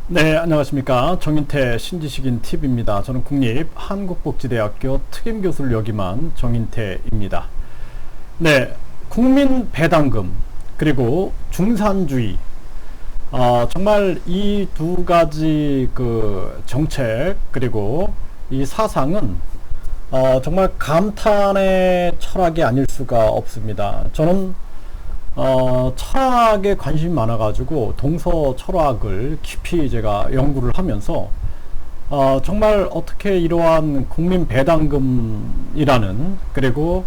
네, 안녕하십니까. 정인태 신지식인 TV입니다. 저는 국립한국복지대학교 특임교수를 역임한 정인태입니다. 네, 국민 배당금 그리고 중산주의, 정말 이 두 가지 그 정책 그리고 이 사상은 정말 감탄의 철학이 아닐 수가 없습니다. 저는 철학에 관심이 많아가지고 동서 철학을 깊이 제가 연구를 하면서 정말 어떻게 이러한 국민 배당금이라는 그리고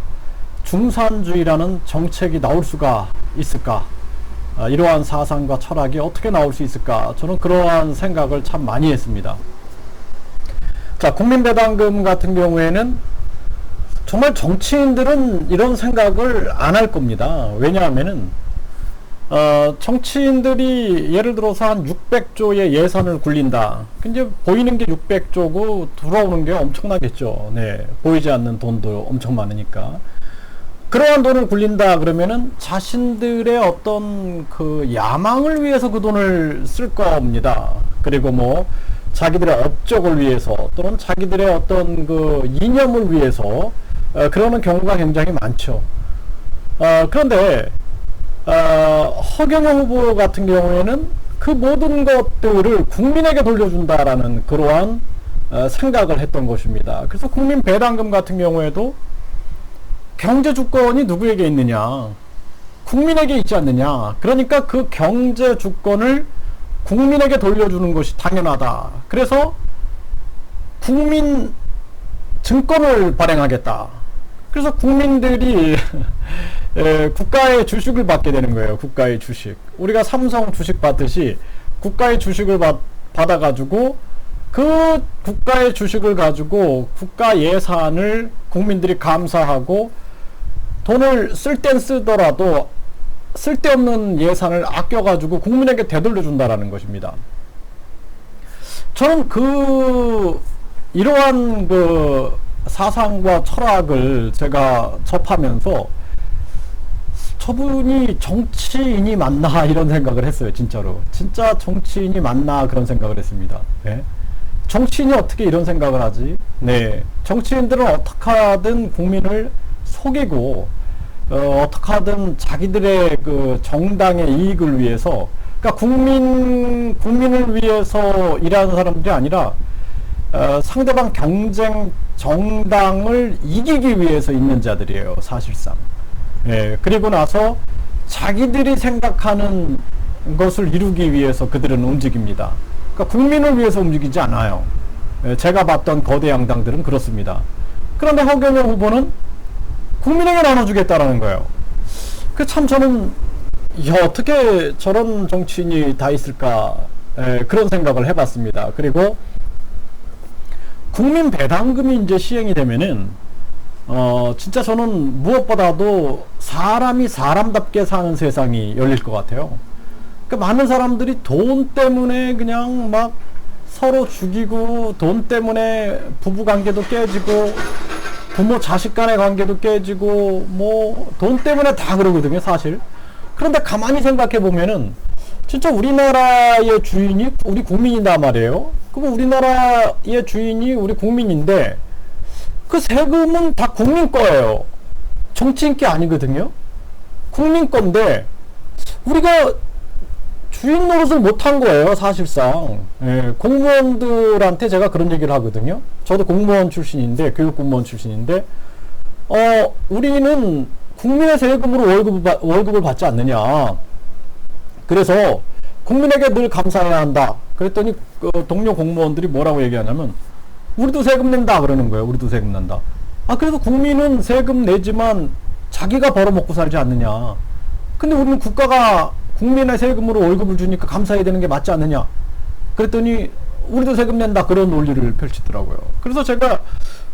중산주의라는 정책이 나올 수가 있을까, 이러한 사상과 철학이 어떻게 나올 수 있을까, 저는 그러한 생각을 참 많이 했습니다. 자, 국민 배당금 같은 경우에는 정말 정치인들은 이런 생각을 안 할 겁니다. 왜냐하면은 정치인들이 예를 들어서 한 600조의 예산을 굴린다. 이제 보이는 게 600조고 들어오는 게 엄청나겠죠. 네, 보이지 않는 돈도 엄청 많으니까. 그러한 돈을 굴린다 그러면은 자신들의 어떤 그 야망을 위해서 그 돈을 쓸 겁니다. 그리고 뭐 자기들의 업적을 위해서 또는 자기들의 어떤 그 이념을 위해서 그러는 경우가 굉장히 많죠. 그런데 허경영 후보 같은 경우에는 그 모든 것들을 국민에게 돌려준다라는 그러한 생각을 했던 것입니다. 그래서 국민 배당금 같은 경우에도 경제 주권이 누구에게 있느냐? 국민에게 있지 않느냐? 그러니까 그 경제 주권을 국민에게 돌려주는 것이 당연하다. 그래서 국민 증권을 발행하겠다. 그래서 국민들이 국가의 주식을 받게 되는 거예요. 국가의 주식. 우리가 삼성 주식 받듯이 국가의 주식을 받아가지고 그 국가의 주식을 가지고 국가 예산을 국민들이 감사하고 돈을 쓸 땐 쓰더라도 쓸데없는 예산을 아껴가지고 국민에게 되돌려 준다라는 것입니다. 저는 이러한 그 사상과 철학을 제가 접하면서 저분이 정치인이 맞나 이런 생각을 했어요. 진짜로. 진짜 정치인이 맞나 그런 생각을 했습니다. 네. 정치인이 어떻게 이런 생각을 하지? 네. 정치인들은 어떻게 하든 국민을 속이고 어떻게 하든 자기들의 그 정당의 이익을 위해서, 그러니까 국민을 위해서 일하는 사람들이 아니라 상대방 경쟁 정당을 이기기 위해서 있는 자들이에요, 사실상. 예, 그리고 나서 자기들이 생각하는 것을 이루기 위해서 그들은 움직입니다. 그러니까 국민을 위해서 움직이지 않아요. 예, 제가 봤던 거대 양당들은 그렇습니다. 그런데 허경영 후보는 국민에게 나눠주겠다라는 거예요. 그 참 저는 어떻게 저런 정치인이 다 있을까, 그런 생각을 해봤습니다. 그리고 국민 배당금이 이제 시행이 되면은 진짜 저는 무엇보다도 사람이 사람답게 사는 세상이 열릴 것 같아요. 그러니까 많은 사람들이 돈 때문에 그냥 막 서로 죽이고, 돈 때문에 부부 관계도 깨지고, 부모 자식 간의 관계도 깨지고, 뭐 돈 때문에 다 그러거든요, 사실. 그런데 가만히 생각해 보면은 진짜 우리나라의 주인이 우리 국민이다 말이에요. 그럼 우리나라의 주인이 우리 국민인데 그 세금은 다 국민 거예요. 정치인 게 아니거든요. 국민 건데 우리가 주인 노릇을 못한 거예요, 사실상. 예, 공무원들한테 제가 그런 얘기를 하거든요. 저도 공무원 출신인데, 교육 공무원 출신인데, 우리는 국민의 세금으로 월급을 받지 않느냐. 그래서 국민에게 늘 감사해야 한다. 그랬더니 동료 공무원들이 뭐라고 얘기하냐면, 우리도 세금 낸다 그러는 거예요. 우리도 세금 낸다. 그래서 국민은 세금 내지만 자기가 벌어먹고 살지 않느냐. 근데 우리는 국가가 국민의 세금으로 월급을 주니까 감사해야 되는 게 맞지 않느냐. 그랬더니 우리도 세금 낸다, 그런 논리를 펼치더라고요. 그래서 제가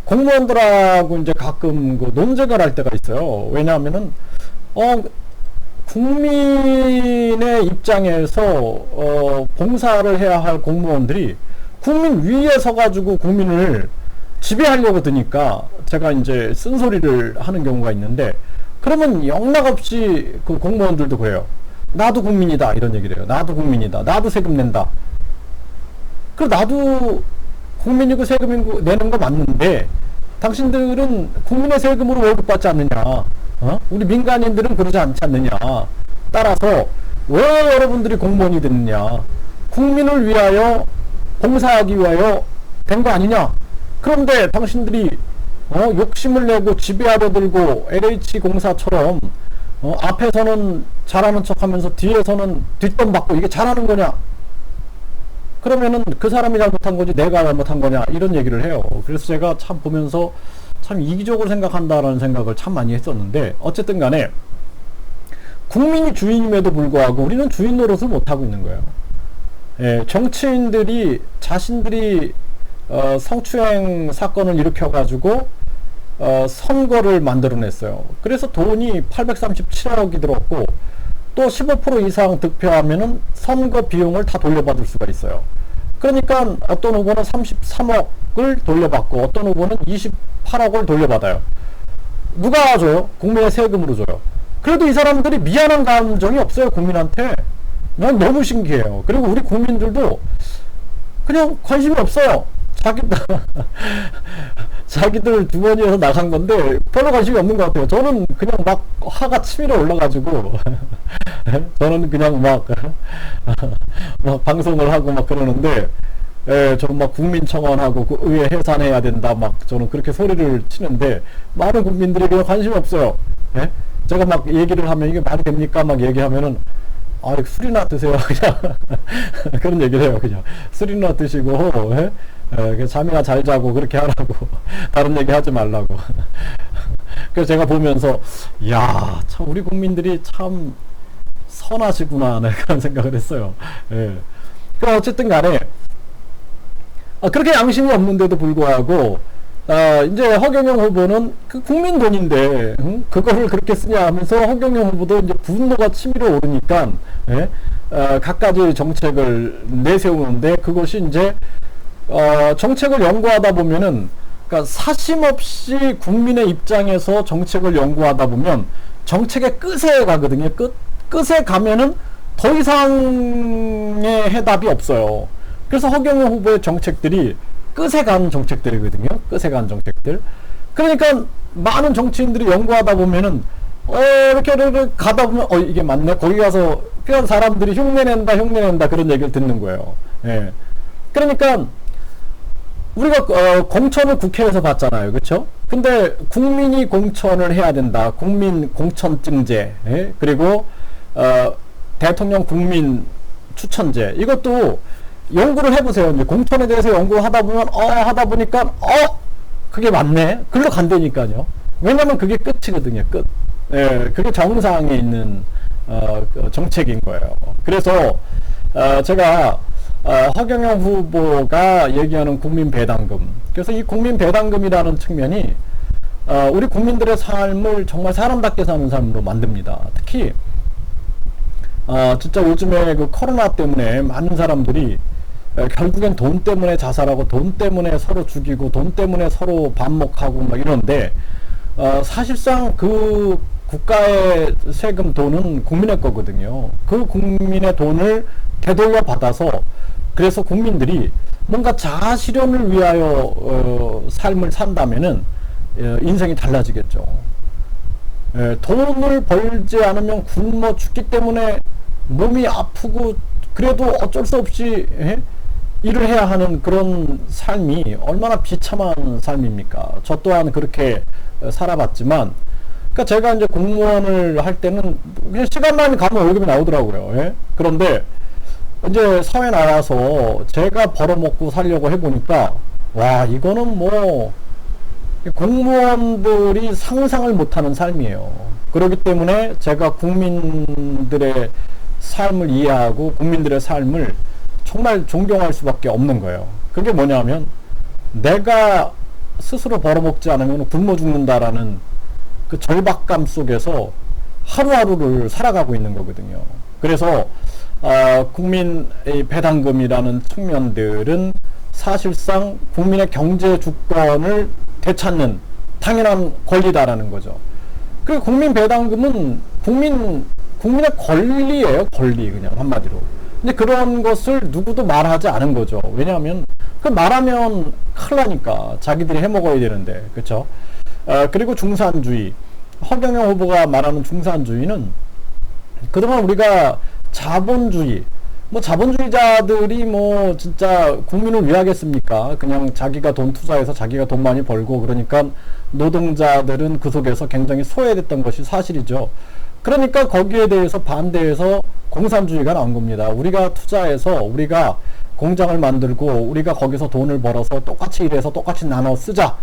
공무원들하고 이제 가끔 그 논쟁을 할 때가 있어요. 왜냐하면은 국민의 입장에서 봉사를 해야 할 공무원들이 국민 위에 서가지고 국민을 지배하려고 드니까 제가 이제 쓴소리를 하는 경우가 있는데, 그러면 영락없이 그 공무원들도 그래요. 나도 국민이다 이런 얘기를 해요. 나도 국민이다. 나도 세금 낸다. 그 나도 국민이고 세금 내는 거 맞는데 당신들은 국민의 세금으로 월급 받지 않느냐? 우리 민간인들은 그러지 않지 않느냐? 따라서 왜 여러분들이 공무원이 됐느냐? 국민을 위하여 봉사하기 위하여 된 거 아니냐? 그런데 당신들이 욕심을 내고 지배하려 들고 LH공사처럼 앞에서는 잘하는 척하면서 뒤에서는 뒷돈 받고 이게 잘하는 거냐? 그러면은 그 사람이 잘못한 거지 내가 잘못한 거냐? 이런 얘기를 해요. 그래서 제가 참 보면서 참 이기적으로 생각한다라는 생각을 참 많이 했었는데 어쨌든 간에 국민이 주인임에도 불구하고 우리는 주인 노릇을 못하고 있는 거예요. 예, 정치인들이 자신들이 성추행 사건을 일으켜가지고 선거를 만들어냈어요. 그래서 돈이 837억이 들었고 또 15% 이상 득표하면은 선거 비용을 다 돌려받을 수가 있어요. 그러니까 어떤 후보는 33억을 돌려받고 어떤 후보는 28억을 돌려받아요. 누가 줘요? 국민의 세금으로 줘요. 그래도 이 사람들이 미안한 감정이 없어요, 국민한테. 난 너무 신기해요. 그리고 우리 국민들도 그냥 관심이 없어요. 자기들 주머니에서 나간 건데 별로 관심이 없는 것 같아요. 저는 그냥 막 화가 치밀어 올라가지고 저는 그냥 막 방송을 하고 막 그러는데 저는 막 국민청원하고 그 의회 해산해야 된다 막 저는 그렇게 소리를 치는데 많은 국민들이 그냥 관심이 없어요. 예? 제가 막 얘기를 하면 이게 말이 됩니까? 막 얘기하면은 술이나 드세요. 그냥 그런 얘기를 해요. 그냥 술이나 드시고 잠이나 잘 자고 그렇게 하라고 다른 얘기 하지 말라고. 그래서 제가 보면서 이야 참 우리 국민들이 참 선하시구나 그런 생각을 했어요. 예. 그 어쨌든 간에 그렇게 양심이 없는데도 불구하고 이제 허경영 후보는 그 국민 돈인데 그거를 그렇게 쓰냐 하면서 허경영 후보도 이제 분노가 치밀어 오르니까 갖가지 정책을 내세우는데 그것이 이제 정책을 연구하다 보면은 그러니까 사심 없이 국민의 입장에서 정책을 연구하다 보면 정책의 끝에 가거든요. 끝에 가면은 더 이상의 해답이 없어요. 그래서 허경영 후보의 정책들이 끝에 간 정책들이거든요. 끝에 간 정책들. 그러니까 많은 정치인들이 연구하다 보면은 이렇게 가다 보면 이게 맞네. 거기 가서 그냥 사람들이 흉내낸다 그런 얘기를 듣는 거예요. 예. 그러니까 우리가 공천을 국회에서 받잖아요. 그렇죠? 근데 국민이 공천을 해야 된다. 국민 공천증제. 예? 그리고 대통령 국민 추천제. 이것도 연구를 해보세요. 이제 공천에 대해서 연구하다 보면 하다 보니까 그게 맞네. 글로 간다니까요. 왜냐면 그게 끝이거든요. 끝. 예, 그게 정상에 있는 정책인 거예요. 그래서 제가 허경영 후보가 얘기하는 국민 배당금. 그래서 이 국민 배당금이라는 측면이 우리 국민들의 삶을 정말 사람답게 사는 삶으로 만듭니다. 특히 진짜 요즘에 그 코로나 때문에 많은 사람들이 결국엔 돈 때문에 자살하고 돈 때문에 서로 죽이고 돈 때문에 서로 반목하고 막 이런데 사실상 그 국가의 세금 돈은 국민의 거거든요. 그 국민의 돈을 되돌려 받아서 그래서 국민들이 뭔가 자아실현을 위하여 삶을 산다면은 인생이 달라지겠죠. 돈을 벌지 않으면 굶어 죽기 때문에 몸이 아프고 그래도 어쩔 수 없이 일을 해야 하는 그런 삶이 얼마나 비참한 삶입니까? 저 또한 그렇게 살아봤지만, 그러니까 제가 이제 공무원을 할 때는 그냥 시간만 가면 월급이 나오더라고요. 그런데 이제 사회 나와서 제가 벌어먹고 살려고 해보니까 와 이거는 뭐 공무원들이 상상을 못하는 삶이에요. 그렇기 때문에 제가 국민들의 삶을 이해하고 국민들의 삶을 정말 존경할 수밖에 없는 거예요. 그게 뭐냐면 내가 스스로 벌어먹지 않으면 굶어 죽는다라는 그 절박감 속에서 하루하루를 살아가고 있는 거거든요. 그래서 국민의 배당금이라는 측면들은 사실상 국민의 경제 주권을 되찾는 당연한 권리다라는 거죠. 그 국민 배당금은 국민의 권리예요. 권리 그냥 한마디로. 근데 그런 것을 누구도 말하지 않은 거죠. 왜냐하면 그 말하면 큰일 나니까 자기들이 해먹어야 되는데, 그쵸? 그리고 중산주의, 허경영 후보가 말하는 중산주의는 그동안 우리가 자본주의, 뭐 자본주의자들이 뭐 진짜 국민을 왜 하겠습니까? 그냥 자기가 돈 투자해서 자기가 돈 많이 벌고, 그러니까 노동자들은 그 속에서 굉장히 소외됐던 것이 사실이죠. 그러니까 거기에 대해서 반대해서 공산주의가 나온 겁니다. 우리가 투자해서 우리가 공장을 만들고 우리가 거기서 돈을 벌어서 똑같이 일해서 똑같이 나눠 쓰자.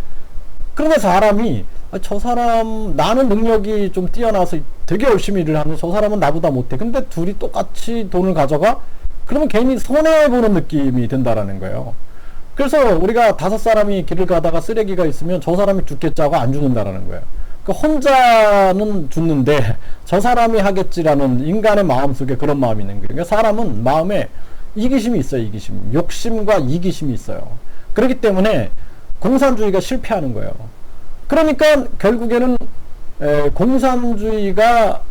그런데 사람이 저 사람 나는 능력이 좀 뛰어나서 되게 열심히 일을 하는데 저 사람은 나보다 못해. 근데 둘이 똑같이 돈을 가져가? 그러면 괜히 손해보는 느낌이 든다라는 거예요. 그래서 우리가 5사람이 길을 가다가 쓰레기가 있으면 저 사람이 죽겠지 하고 안 죽는다라는 거예요. 그 혼자는 죽는데 저 사람이 하겠지라는 인간의 마음속에 그런 마음이 있는 거예요. 그러니까 사람은 마음에 이기심이 있어요. 이기심. 욕심과 이기심이 있어요. 그렇기 때문에 공산주의가 실패하는 거예요. 그러니까 결국에는 공산주의가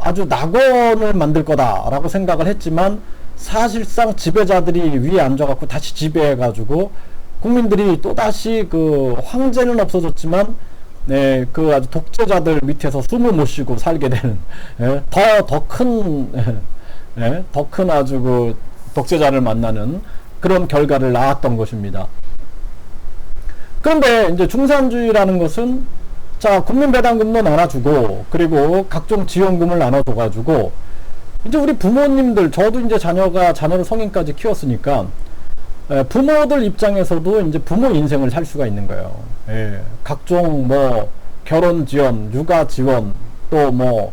아주 낙원을 만들 거다라고 생각을 했지만 사실상 지배자들이 위에 앉아갖고 다시 지배해가지고 국민들이 또다시 그 황제는 없어졌지만 그 아주 독재자들 밑에서 숨을 못 쉬고 살게 되는 더 큰 아주 그 독재자를 만나는 그런 결과를 낳았던 것입니다. 그런데 이제 중산주의라는 것은 자, 국민배당금도 나눠주고, 그리고 각종 지원금을 나눠줘가지고, 이제 우리 부모님들, 저도 이제 자녀를 성인까지 키웠으니까, 부모들 입장에서도 이제 부모 인생을 살 수가 있는 거예요. 예, 각종 뭐, 결혼 지원, 육아 지원, 또 뭐,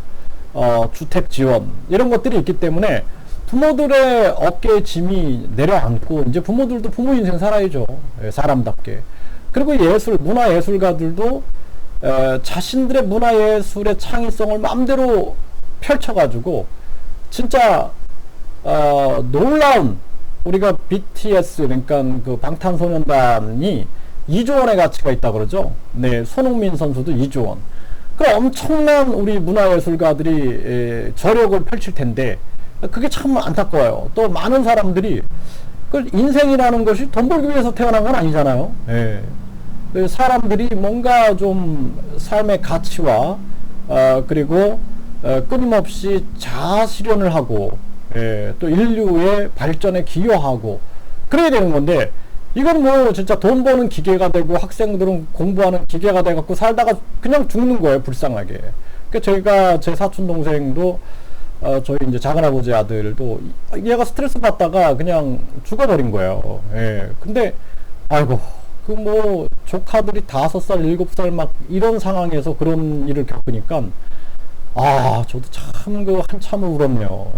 주택 지원, 이런 것들이 있기 때문에, 부모들의 어깨에 짐이 내려앉고, 이제 부모들도 부모 인생 살아야죠. 예, 사람답게. 그리고 문화예술가들도 자신들의 문화예술의 창의성을 마음대로 펼쳐가지고 진짜 놀라운 우리가 BTS 그러니까 그 방탄소년단이 2조 원의 가치가 있다 그러죠. 네, 손흥민 선수도 2조 원. 그 엄청난 우리 문화예술가들이 저력을 펼칠 텐데 그게 참 안타까워요. 또 많은 사람들이 그 인생이라는 것이 돈 벌기 위해서 태어난 건 아니잖아요. 네. 사람들이 뭔가 좀 삶의 가치와 그리고 끊임없이 자아 실현을 하고 또 인류의 발전에 기여하고 그래야 되는 건데 이건 뭐 진짜 돈 버는 기계가 되고 학생들은 공부하는 기계가 돼 갖고 살다가 그냥 죽는 거예요. 불쌍하게. 그러니까 저희가 제 사촌 동생도 저희 이제 작은아버지 아들도 얘가 스트레스 받다가 그냥 죽어버린 거예요. 근데 아이고 그 뭐 조카들이 5살, 7살 막 이런 상황에서 그런 일을 겪으니까 저도 참 그 한참을 울었네요.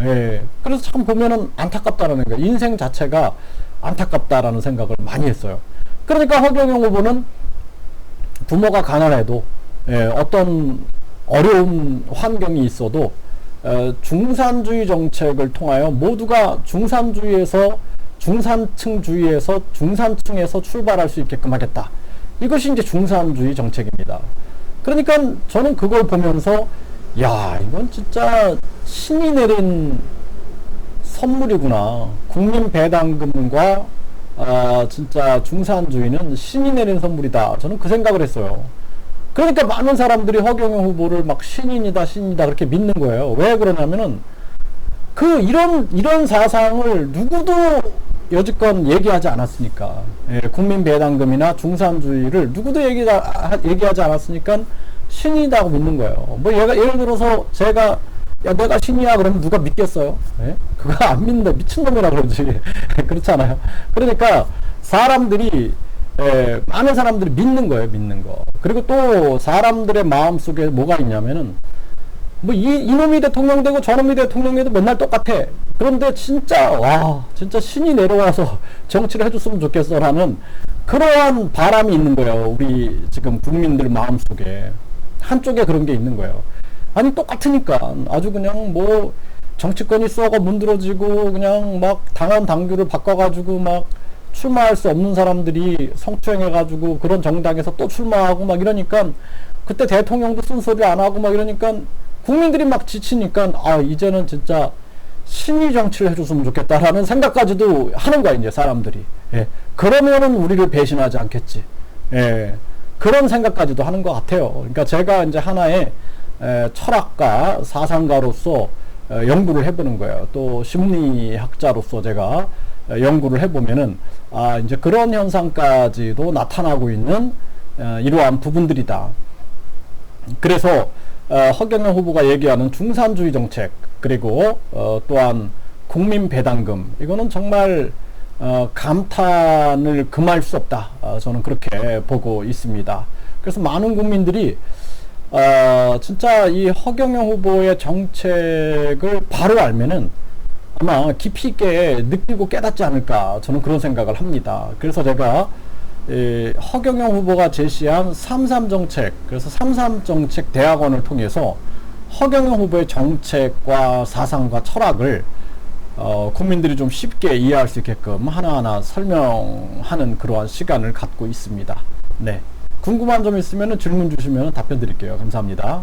그래서 참 보면은 안타깝다라는 거예요. 인생 자체가 안타깝다라는 생각을 많이 했어요. 그러니까 허경영 후보는 부모가 가난해도 어떤 어려운 환경이 있어도 중산주의 정책을 통하여 모두가 중산층주의에서 중산층에서 출발할 수 있게끔 하겠다. 이것이 이제 중산주의 정책입니다. 그러니까 저는 그걸 보면서 야, 이건 진짜 신이 내린 선물이구나. 국민배당금과 진짜 중산주의는 신이 내린 선물이다. 저는 그 생각을 했어요. 그러니까 많은 사람들이 허경영 후보를 막 신인이다 그렇게 믿는 거예요. 왜 그러냐면은 이런 사상을 누구도 여지껏 얘기하지 않았으니까. 국민배당금이나 중산주의를 누구도 얘기하지 않았으니까 신이다고 믿는 거예요. 뭐 예를 들어서 내가 신이야 그러면 누가 믿겠어요? 그거 안 믿는다. 미친놈이라 그러지. 그렇잖아요. 그러니까 많은 사람들이 믿는 거예요. 믿는 거. 그리고 또 사람들의 마음속에 뭐가 있냐면은 뭐 이놈이 대통령 되고 저놈이 대통령 돼도 맨날 똑같아. 그런데 진짜 신이 내려와서 정치를 해줬으면 좋겠어라는 그러한 바람이 있는 거예요. 우리 지금 국민들 마음속에 한쪽에 그런 게 있는 거예요. 아니 똑같으니까 아주 그냥 뭐 정치권이 썩어 문드러지고 그냥 막 당원 당규를 바꿔가지고 막 출마할 수 없는 사람들이 성추행해가지고 그런 정당에서 또 출마하고 막 이러니까 그때 대통령도 쓴소리 안 하고 막 이러니까 국민들이 막 지치니까 이제는 진짜 신이 정치를 해줬으면 좋겠다라는 생각까지도 하는 거야, 이제 사람들이. 예. 그러면은 우리를 배신하지 않겠지. 예. 그런 생각까지도 하는 것 같아요. 그러니까 제가 이제 하나의 철학가, 사상가로서 연구를 해보는 거예요. 또 심리학자로서 제가 연구를 해보면은, 아, 이제 그런 현상까지도 나타나고 있는 이러한 부분들이다. 그래서 허경영 후보가 얘기하는 중산주의 정책, 그리고 또한 국민 배당금, 이거는 정말 감탄을 금할 수 없다. 저는 그렇게 보고 있습니다. 그래서 많은 국민들이 진짜 이 허경영 후보의 정책을 바로 알면은 아마 깊이 있게 느끼고 깨닫지 않을까, 저는 그런 생각을 합니다. 그래서 제가 허경영 후보가 제시한 3.3 정책, 그래서 3.3 정책 대학원을 통해서 허경영 후보의 정책과 사상과 철학을 국민들이 좀 쉽게 이해할 수 있게끔 하나하나 설명하는 그러한 시간을 갖고 있습니다. 네. 궁금한 점 있으면 질문 주시면 답변 드릴게요. 감사합니다.